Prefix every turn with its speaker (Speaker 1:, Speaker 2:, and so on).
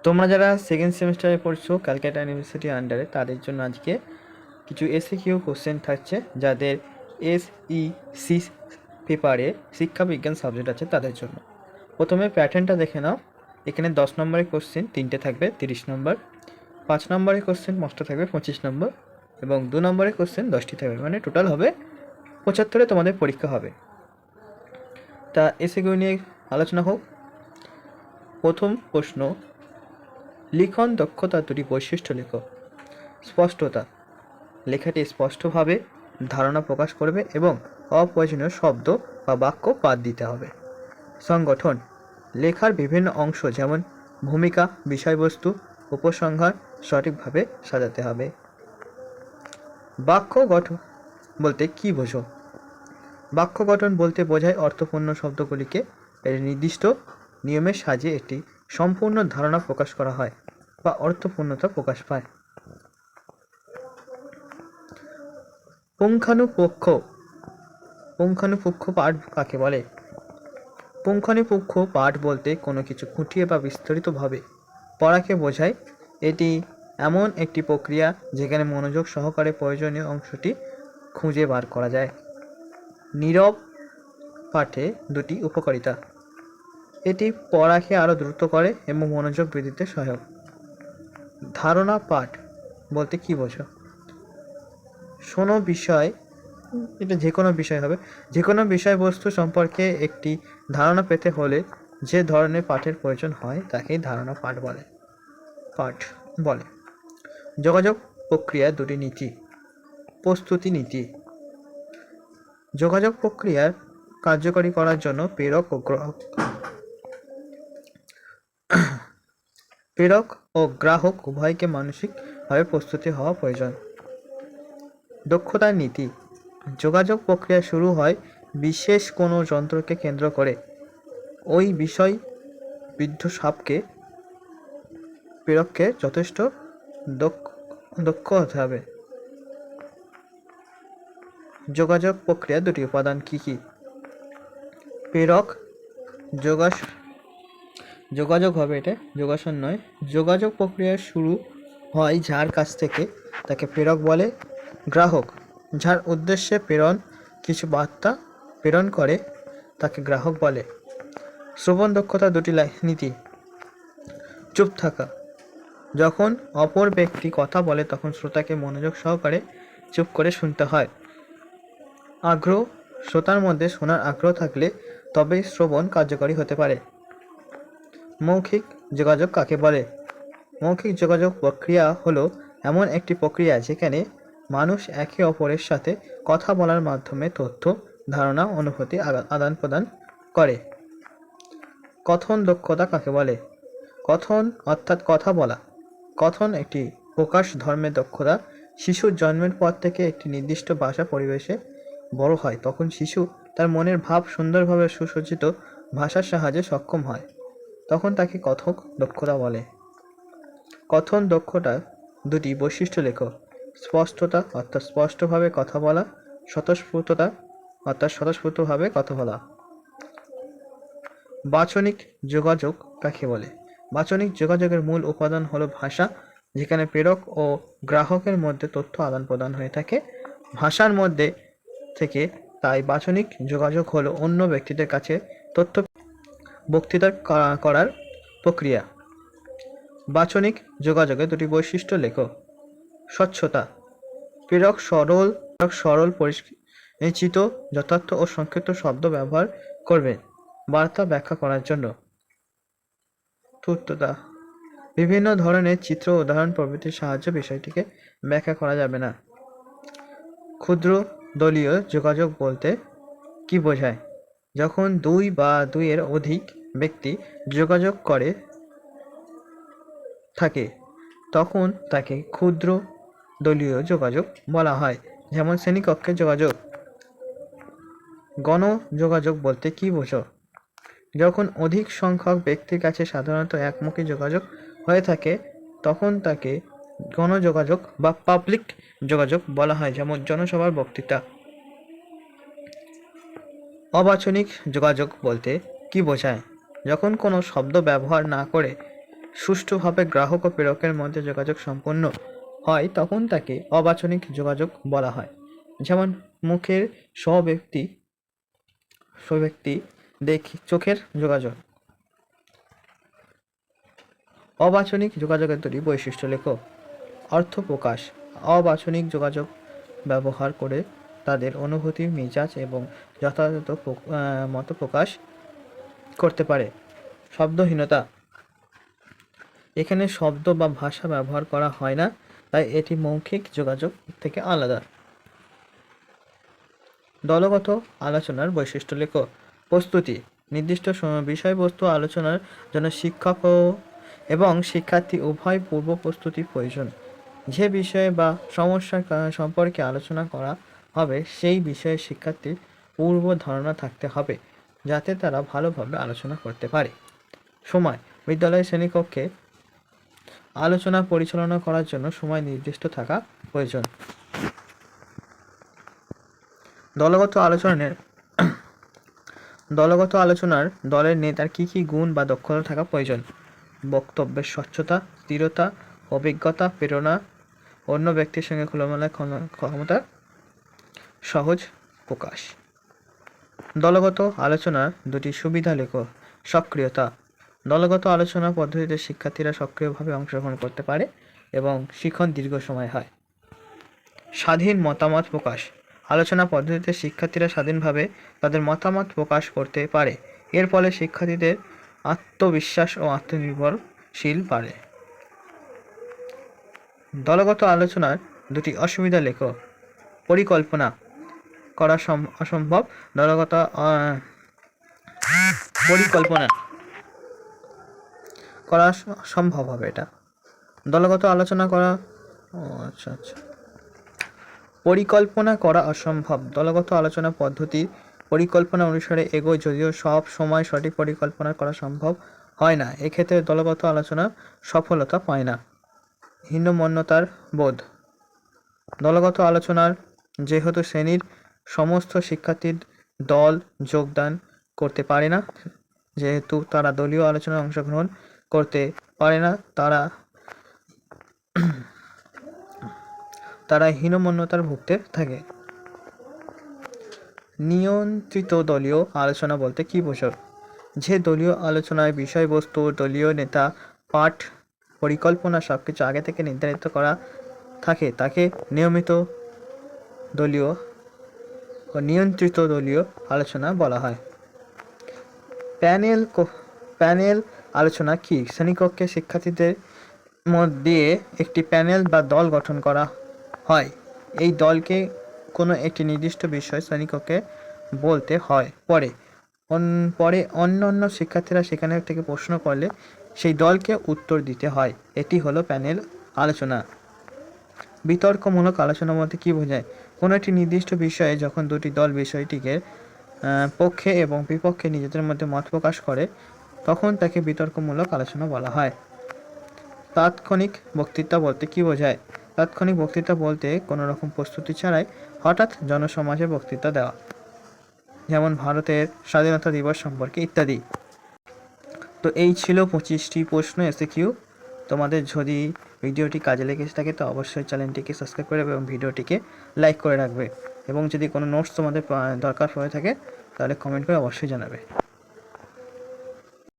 Speaker 1: তোমরা যারা সেকেন্ড সেমিস্টারে পড়ছো ক্যালকাটা ইউনিভার্সিটি আন্ডারে, তাদের জন্য আজকে কিছু এসএকিউ কোশ্চেন থাকছে। যাদের SEC পেপারে শিক্ষাবিজ্ঞান সাবজেক্ট আছে তাদের জন্য। প্রথমে প্যাটার্নটা দেখে নাও। এখানে 10 নম্বরের কোশ্চেন 3টে থাকবে 30 নম্বর, 5 নম্বরের কোশ্চেন 5টা থাকবে 25 নম্বর, এবং 2 নম্বরের কোশ্চেন 10টি থাকবে, মানে টোটাল হবে 75-এ তোমাদের পরীক্ষা হবে। তা এসএকিউ নিয়ে আলোচনা হোক। প্রথম প্রশ্ন, লিখন দক্ষতা দুটি বৈশিষ্ট্য লেখো। স্পষ্টতা, লেখাটি স্পষ্টভাবে ধারণা প্রকাশ করবে এবং অপ্রয়োজনীয় শব্দ বা বাক্য বাদ দিতে হবে। সংগঠন, লেখার বিভিন্ন অংশ যেমন ভূমিকা, বিষয়বস্তু, উপসংহার সঠিকভাবে সাজাতে হবে। বাক্য গঠন বলতে কী বোঝো? বাক্য গঠন বলতে বোঝায় অর্থপূর্ণ শব্দগুলিকে এর নির্দিষ্ট নিয়মে সাজিয়ে একটি সম্পূর্ণ ধারণা প্রকাশ করা হয় বা অর্থপূর্ণতা প্রকাশ পায়। পুঙ্খানুপুঙ্খ পাঠ কাকে বলে? পুঙ্খানুপুঙ্খ পাঠ বলতে কোনো কিছু খুঁটিয়ে বা বিস্তারিতভাবে পড়াকে বোঝায়। এটি এমন একটি প্রক্রিয়া যেখানে মনোযোগ সহকারে প্রয়োজনীয় অংশটি খুঁজে বার করা যায়। নীরব পাঠে দুটি উপকারিতা: এটি পড়াকে আরও দ্রুত করে এবং মনোযোগ বৃদ্ধিতে সহায়ক। ধারণা পাঠ বলতে কী বোঝো? শোনো বিষয়, এটা যে কোনো বিষয় হবে, যে কোনো বিষয়বস্তু সম্পর্কে একটি ধারণা পেতে হলে যে ধরনের পাঠের প্রয়োজন হয় তাকেই ধারণা পাঠ বলে। যোগাযোগ প্রক্রিয়ার দুটি নীতি। প্রস্তুতি নীতি, যোগাযোগ প্রক্রিয়ার কার্যকরী করার জন্য প্রেরক ও গ্রাহক উভয়কে মানসিকভাবে প্রস্তুতি হওয়া প্রয়োজন। দক্ষতার নীতি, যোগাযোগ প্রক্রিয়া শুরু হয় বিশেষ কোনো যন্ত্রকে কেন্দ্র করে। ওই বিষয় বিদ্ধ প্রেরককে যথেষ্ট দক্ষ হতে হবে। যোগাযোগ প্রক্রিয়া দুটি উপাদান কি কি? প্রেরক, যোগাযোগ হবে, এটা যোগাসন নয়। যোগাযোগ প্রক্রিয়া শুরু হয় যার কাছ থেকে তাকে প্রেরক বলে। গ্রাহক, যার উদ্দেশ্যে কিছু বার্তা প্রেরণ করে তাকে গ্রাহক বলে। শ্রবণ দক্ষতা দুটি নীতি। চুপ থাকা, যখন অপর ব্যক্তি কথা বলে তখন শ্রোতাকে মনোযোগ সহকারে চুপ করে শুনতে হয়। আগ্রহ, শ্রোতার মধ্যে শোনার আগ্রহ থাকলে তবেই শ্রবণ কার্যকরী হতে পারে। মৌখিক যোগাযোগ কাকে বলে? মৌখিক যোগাযোগ প্রক্রিয়া হলো এমন একটি প্রক্রিয়া যেখানে মানুষ একে অপরের সাথে কথা বলার মাধ্যমে তথ্য, ধারণা, অনুভূতি আদান প্রদান করে। কথন দক্ষতা কাকে বলে? কথন অর্থাৎ কথা বলা। কথন একটি প্রকাশ ধর্মের দক্ষতা। শিশুর জন্মের পর থেকে একটি নির্দিষ্ট ভাষা পরিবেশে বড় হয়, তখন শিশু তার মনের ভাব সুন্দরভাবে সুসজ্জিত ভাষার সাহায্যে সক্ষম হয়, তখন তাকে কথক দক্ষতা বলে। কথন দক্ষতার দুটি বৈশিষ্ট্য লেখো। স্পষ্টতা অর্থাৎ স্পষ্টভাবে কথা বলা, স্বতঃস্ফূর্ততা অর্থাৎ স্বতঃস্ফূর্তভাবে কথা বলা। বাচনিক যোগাযোগ কাকে বলে? বাচনিক যোগাযোগের মূল উপাদান হলো ভাষা, যেখানে প্রেরক ও গ্রাহকের মধ্যে তথ্য আদান প্রদান হয়ে থাকে ভাষার মধ্যে থেকে। তাই বাচনিক যোগাযোগ হলো অন্য ব্যক্তিদের কাছে তথ্য বক্তৃতা করার প্রক্রিয়া। বাচনিক যোগাযোগের দুটি বৈশিষ্ট্য লেখো। স্বচ্ছতা, প্রেরক সরল পরিচিত, যথার্থ ও সংক্ষিপ্ত শব্দ ব্যবহার করবেন বার্তা ব্যাখ্যা করার জন্য। ধূর্ততা, বিভিন্ন ধরনের চিত্র, উদাহরণ প্রভৃতির সাহায্যে বিষয়টিকে ব্যাখ্যা করা যাবে না। ক্ষুদ্র দলীয় যোগাযোগ বলতে কি বোঝায়? যখন দুই বা দুইয়ের অধিক ব্যক্তি যোগাযোগ করে থাকে তখন তাকে ক্ষুদ্র দলীয় যোগাযোগ বলা হয়, যেমন শ্রেণীকক্ষের যোগাযোগ। গণযোগাযোগ বলতে কি বোঝো? যখন অধিক সংখ্যক ব্যক্তির কাছে সাধারণত একমুখী যোগাযোগ হয়ে থাকে তখন তাকে গণযোগাযোগ বা পাবলিক যোগাযোগ বলা হয়, যেমন জনসভার বক্তৃতা। অবাচনিক যোগাযোগ বলতে কি বোঝায়? যখন কোনো শব্দ ব্যবহার না করে সুষ্ঠুভাবে গ্রাহক ও প্রেরকের মধ্যে যোগাযোগ সম্পন্ন হয় তখন তাকে অবাচনিক যোগাযোগ বলা হয়। যেমন মুখের স্বব্যক্তি চোখের যোগাযোগ। অবাচনিক যোগাযোগের দুটি বৈশিষ্ট্য লেখো। অর্থ প্রকাশ। অবাচনিক যোগাযোগ ব্যবহার করে তাদের অনুভূতি, মেজাজ এবং যথাযথ মত প্রকাশ করতে পারে। শব্দহীনতা। এখানে শব্দ বা ভাষা ব্যবহার করা হয় না, তাই এটি মৌখিক যোগাযোগ থেকে আলাদা। দলগত আলোচনার বৈশিষ্ট্য লেখো। প্রস্তুতি। নির্দিষ্ট বিষয়বস্তু আলোচনার জন্য শিক্ষক এবং শিক্ষার্থী উভয় পূর্ব প্রস্তুতি প্রয়োজন। যে বিষয়ে বা সমস্যা সম্পর্কে আলোচনা করা হবে সেই বিষয়ে শিক্ষার্থীর পূর্ব ধারণা থাকতে হবে, যাতে তারা ভালোভাবে আলোচনা করতে পারে। সময়। বিদ্যালয়ের শ্রেণীকক্ষে আলোচনা পরিচালনা করার জন্য সময় নির্দিষ্ট থাকা প্রয়োজন। দলগত আলোচনার দলের নেতার কি কি গুণ বা দক্ষতা থাকা প্রয়োজন? বক্তব্যের স্বচ্ছতা, স্থিরতা, অভিজ্ঞতা, প্রেরণা, অন্য ব্যক্তির সঙ্গে খোলামেলা ক্ষমতা, সহজ প্রকাশ। দলগত আলোচনার দুটি সুবিধা লেখো। সক্রিয়তা। দলগত আলোচনা পদ্ধতিতে শিক্ষার্থীরা সক্রিয়ভাবে অংশগ্রহণ করতে পারে এবং শিখন দীর্ঘ সময় হয়। স্বাধীন মতামত প্রকাশ। আলোচনা পদ্ধতিতে শিক্ষার্থীরা স্বাধীনভাবে তাদের মতামত প্রকাশ করতে পারে। এর ফলে শিক্ষার্থীদের আত্মবিশ্বাস ও আত্মনির্ভরশীল বাড়ে। দলগত আলোচনার দুটি অসুবিধা লেখো। পরিকল্পনা করা অসম্ভব। পরিকল্পনা করা সম্ভব হবে এটা। দলগত আলোচনা করা পরিকল্পনা করা অসম্ভব। দলগত আলোচনা পদ্ধতির পরিকল্পনা অনুসারে এগোয়, যদিও সব সময় সঠিক পরিকল্পনা করা সম্ভব হয় না। এক্ষেত্রে দলগত আলোচনা সফলতা পায় না। হীনমন্যতার বোধ। দলগত আলোচনার যেহেতু শ্রেণীর সমস্ত শিক্ষার্থীর দল যোগদান করতে পারে না, যেহেতু তারা দলীয় আলোচনায় অংশগ্রহণ করতে পারে না, তারা হীনমন্যতার ভুগতে থাকে। নিয়ন্ত্রিত দলীয় আলোচনা বলতে কি বোঝো? যে দলীয় আলোচনায় বিষয়বস্তু, দলীয় নেতা, পাঠ, পরিকল্পনা সবকিছু আগে থেকে নির্ধারিত করা থাকে তাকে নিয়ন্ত্রিত দলীয় আলোচনা বলা হয়। প্যানেল আলোচনা কি? শ্রেণীকক্ষে শিক্ষার্থীদের মধ্যে একটি প্যানেল বা দল গঠন করা হয়। এই দলকে কোনো একটি নির্দিষ্ট বিষয় শ্রেণীকক্ষে বলতে হয়। পরে অন্য শিক্ষার্থীরা সেখানে থেকে প্রশ্ন করলে সেই দলকে উত্তর দিতে হয়। এটি হলো প্যানেল আলোচনা। বিতর্কমূলক আলোচনা বলতে কি বোঝায়? কোনো একটি নির্দিষ্ট বিষয়ে যখন দুটি দল বিষয়টিকে পক্ষে এবং বিপক্ষে নিজেদের মধ্যে মত প্রকাশ করে তখন তাকে বিতর্কমূলক আলোচনা বলা হয়। তাৎক্ষণিক বক্তৃতা বলতে কি বোঝায়? তাৎক্ষণিক বক্তৃতা বলতে কোনো রকম প্রস্তুতি ছাড়াই হঠাৎ জনসমাজে বক্তৃতা দেওয়া, যেমন ভারতের স্বাধীনতা দিবস সম্পর্কে ইত্যাদি। তো এই ছিল 25টি প্রশ্ন এসকিউ। তোমাদের যদি ভিডিওটি কাজে লেগে থাকে তো অবশ্যই চ্যানেলটিকে সাবস্ক্রাইব করে এবং ভিডিওটিকে লাইক করে রাখবে, এবং যদি কোনো নোটস তোমাদের দরকার হয়ে থাকে তাহলে কমেন্ট করে অবশ্যই জানাবে।